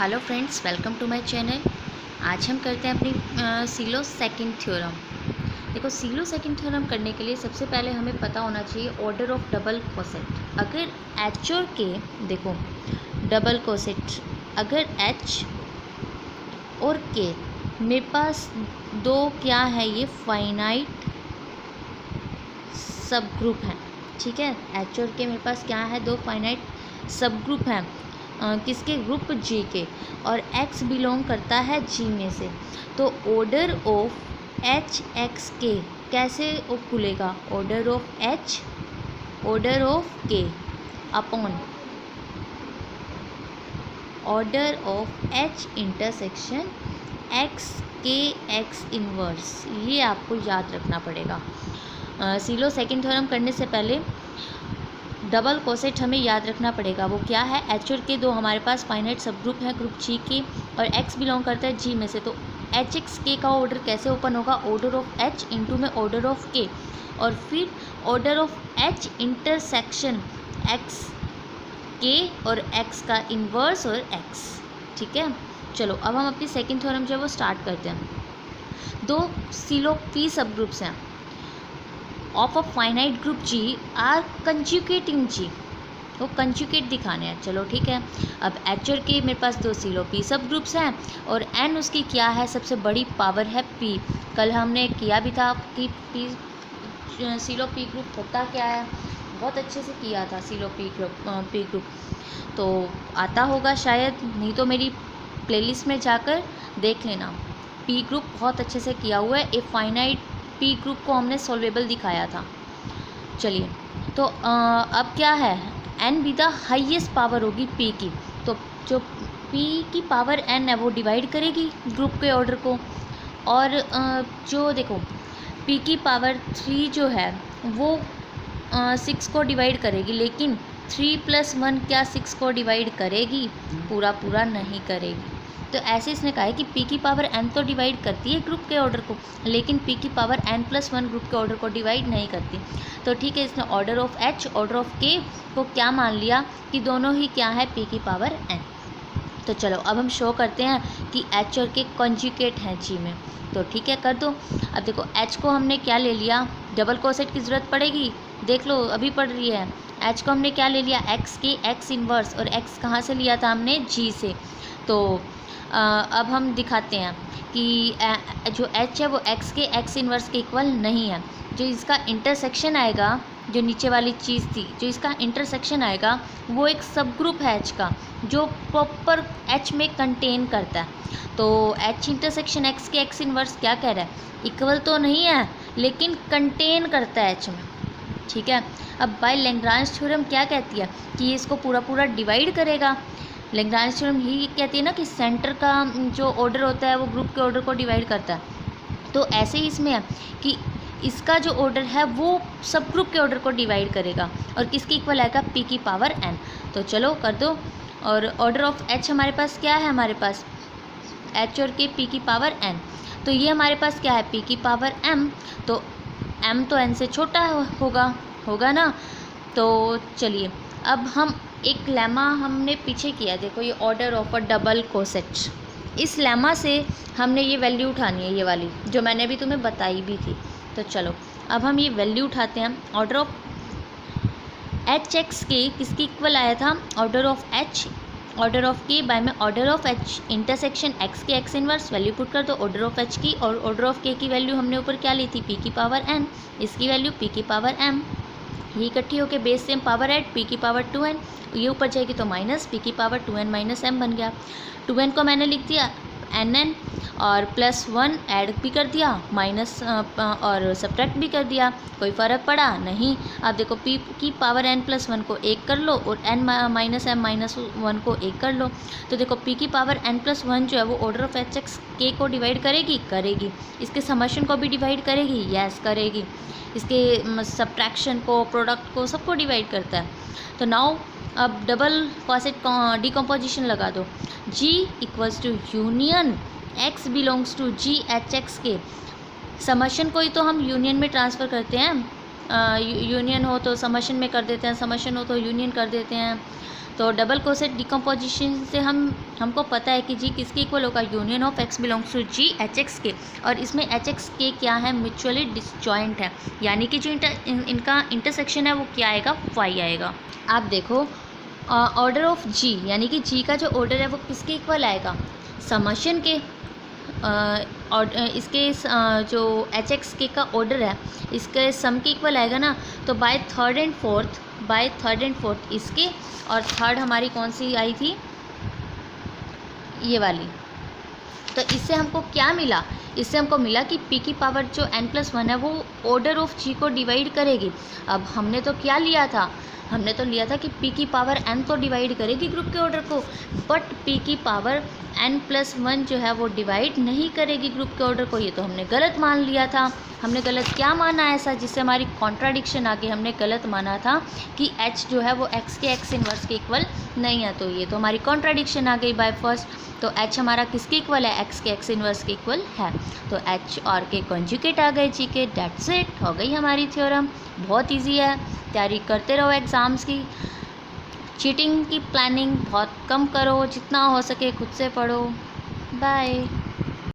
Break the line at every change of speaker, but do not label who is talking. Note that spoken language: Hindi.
Hello friends, welcome to my channel. आज हम करते हैं अपनी सीलो सेकंड थ्योरम। देखो, सीलो सेकंड थ्योरम करने के लिए सबसे पहले हमें पता होना चाहिए ऑर्डर ऑफ डबल कोसेट। अगर एच और के, देखो डबल कोसेट, अगर एच और के मेरे पास दो क्या है, ये फाइनाइट सब ग्रुप हैं। ठीक है, एच और के मेरे पास क्या है, दो फाइनाइट सब ग्रुप हैं। किसके? ग्रुप जी के, और एक्स बिलोंग करता है जी में से। तो ऑर्डर ऑफ एच एक्स के कैसे खुलेगा? Order of H order of K upon order of H intersection X K X inverse. ये आपको याद रखना पड़ेगा। सीलो सेकंड थ्योरम करने से पहले डबल कोसेट हमें याद रखना पड़ेगा। वो क्या है? एच और के दो हमारे पास फाइनाइट सब ग्रुप है, ग्रुप जी के, और एक्स बिलोंग करता है जी में से। तो एच एक्स के का ऑर्डर कैसे ओपन होगा? ऑर्डर ऑफ एच इंटू में ऑर्डर ऑफ के, और फिर order of H intersection X K और एक्स का इन्वर्स और एक्स। ठीक है, चलो अब हम अपनी सेकेंड थ्योरम जो है वो स्टार्ट करते हैं। दो सीलो पी सब ग्रुप्स हैं of a finite group G are conjugating G. वो कंजुगेट दिखाने हैं। चलो ठीक है, अब एच और के मेरे पास दो सीलो पी सब ग्रुप्स हैं, और एन उसकी क्या है? सबसे बड़ी पावर है पी। कल हमने किया भी था कि पी सीलो पी ग्रुप होता क्या है, बहुत अच्छे से किया था सीलो पी ग्रुप। तो आता होगा शायद, नहीं तो मेरी प्लेलिस्ट में जाकर देख लेना। पी ग्रुप बहुत अच्छे से किया हुआ है। ए फाइनाइट पी ग्रुप को हमने सॉल्वेबल दिखाया था। चलिए, तो अब क्या है? एन भी द हाईएस्ट पावर होगी पी की। तो जो पी की पावर एन है वो डिवाइड करेगी ग्रुप के ऑर्डर को, और जो देखो पी की पावर 3 जो है वो 6 को डिवाइड करेगी, लेकिन 3 + 1 क्या 6 को डिवाइड करेगी? पूरा नहीं करेगी। तो ऐसे इसने कहा है कि पी की पावर एन तो डिवाइड करती है ग्रुप के ऑर्डर को, लेकिन पी की पावर n + 1 ग्रुप के ऑर्डर को डिवाइड नहीं करती। तो ठीक है, इसने order of H order of के को क्या मान लिया कि दोनों ही क्या है? पी की पावर n। तो चलो अब हम शो करते हैं कि एच और के कॉन्जुगेट हैं जी में। तो ठीक है, कर दो। अब देखो, एच को हमने क्या ले लिया? डबल कोसेट की ज़रूरत पड़ेगी, देख लो अभी पड़ रही है। एच को हमने क्या ले लिया? एक्स के एक्स इन्वर्स, और एक्स कहाँ से लिया था हमने? जी से। तो अब हम दिखाते हैं कि जो एच है वो एक्स के एक्स इन्वर्स के इक्वल नहीं है। जो इसका इंटरसेक्शन आएगा, जो नीचे वाली चीज़ थी, जो इसका इंटरसेक्शन आएगा वो एक सब ग्रुप है एच का, जो प्रॉपर एच में कंटेन करता है। तो H intersection X K x inverse क्या कह रहा है? इक्वल तो नहीं है, लेकिन कंटेन करता है एच में। ठीक है, अब बाय लैग्रांज थ्योरम क्या कहती है कि ये इसको पूरा डिवाइड करेगा। लैग्रांज थ्योरम ही कहती है ना कि सेंटर का जो ऑर्डर होता है वो ग्रुप के ऑर्डर को डिवाइड करता है। तो ऐसे ही इसमें है कि इसका जो ऑर्डर है वो सब ग्रुप के ऑर्डर को डिवाइड करेगा, और किसके इक्वल आएगा? पी की पावर n। तो चलो कर दो। और ऑर्डर ऑफ एच हमारे पास क्या है? हमारे पास एच और के पी की पावर n। तो ये हमारे पास क्या है? पी की पावर m। तो m तो n से छोटा होगा ना। तो चलिए, अब हम एक लेमा हमने पीछे किया, देखो ये order of a double coset. इस लेमा से हमने ये वैल्यू उठानी है, ये वाली जो मैंने भी तुम्हें बताई भी थी। तो चलो अब हम ये वैल्यू उठाते हैं। ऑर्डर ऑफ एच एक्स के किसकी इक्वल आया था? Order of H order of के बाय में order of H intersection X K X inverse. Value put कर दो ऑर्डर ऑफ एच की, और ऑर्डर ऑफ के की वैल्यू हमने ऊपर क्या ली थी? पी की पावर n, इसकी वैल्यू पी की पावर m। ये इकट्ठी होकर base same power add P की पावर 2n, ये ऊपर जाएगी तो माइनस पी की पावर 2n - m बन गया। 2n को मैंने लिख दिया nn, और +1 ऐड भी कर दिया, माइनस और सब्ट्रैक्ट भी कर दिया। कोई फ़र्क पड़ा नहीं। अब देखो पी की पावर n + 1 को 1 कर लो, और n - m - 1 को 1 कर लो। तो देखो पी की पावर n + 1 जो है वो ऑर्डर ऑफ एच एक्स के को डिवाइड करेगी। इसके समशन को भी डिवाइड करेगी, यस करेगी। इसके सब्ट्रैक्शन को, प्रोडक्ट को, सबको डिवाइड करता है। तो नाउ अब डबल कोसेट डिकम्पोजिशन लगा दो। G = union x belongs to G H x K. Summation को ही तो हम यूनियन में ट्रांसफ़र करते हैं। यूनियन हो तो समशन में कर देते हैं, समशन हो तो यूनियन कर देते हैं। तो डबल कोसेट डिकम्पोजिशन से हमको पता है कि जी किसके इक्वल होगा, union of x belongs to G H x K, और इसमें एच एक्स के क्या है, म्यूचुअली डिसजॉइंट है, यानी कि जो इनका इंटरसेक्शन है वो क्या आएगा, फाई आएगा। आप देखो ऑर्डर ऑफ जी, यानी कि जी का जो ऑर्डर है वो किसके इक्वल आएगा, समशन के, और इसके जो एच एक्स के का ऑर्डर है इसके सम के इक्वल आएगा ना। तो बाय थर्ड एंड फोर्थ इसके, और थर्ड हमारी कौन सी आई थी, ये वाली। तो इससे हमको क्या मिला, इससे हमको मिला कि p की पावर जो n+1 है वो ऑर्डर ऑफ g को डिवाइड करेगी। अब हमने तो क्या लिया था, हमने तो लिया था कि p की पावर n तो डिवाइड करेगी ग्रुप के ऑर्डर को, बट p की पावर n+1 जो है वो डिवाइड नहीं करेगी ग्रुप के ऑर्डर को। ये तो हमने गलत मान लिया था। हमने गलत क्या माना ऐसा जिससे हमारी कॉन्ट्राडिक्शन आ गई, हमने गलत माना था कि h जो है वो x के x इनवर्स के इक्वल नहीं है, तो ये तो हमारी कॉन्ट्राडिक्शन आ गई बाय फर्स्ट। तो h हमारा किसके इक्वल है, x के x इनवर्स के इक्वल है, तो h और के कॉन्जुगेट आ गए जी के। डेट्स इट, हो गई हमारी थ्योरम। बहुत इजी है, तैयारी करते रहो एग्ज़ाम्स की। चीटिंग की प्लानिंग बहुत कम करो, जितना हो सके खुद से पढ़ो। बाय।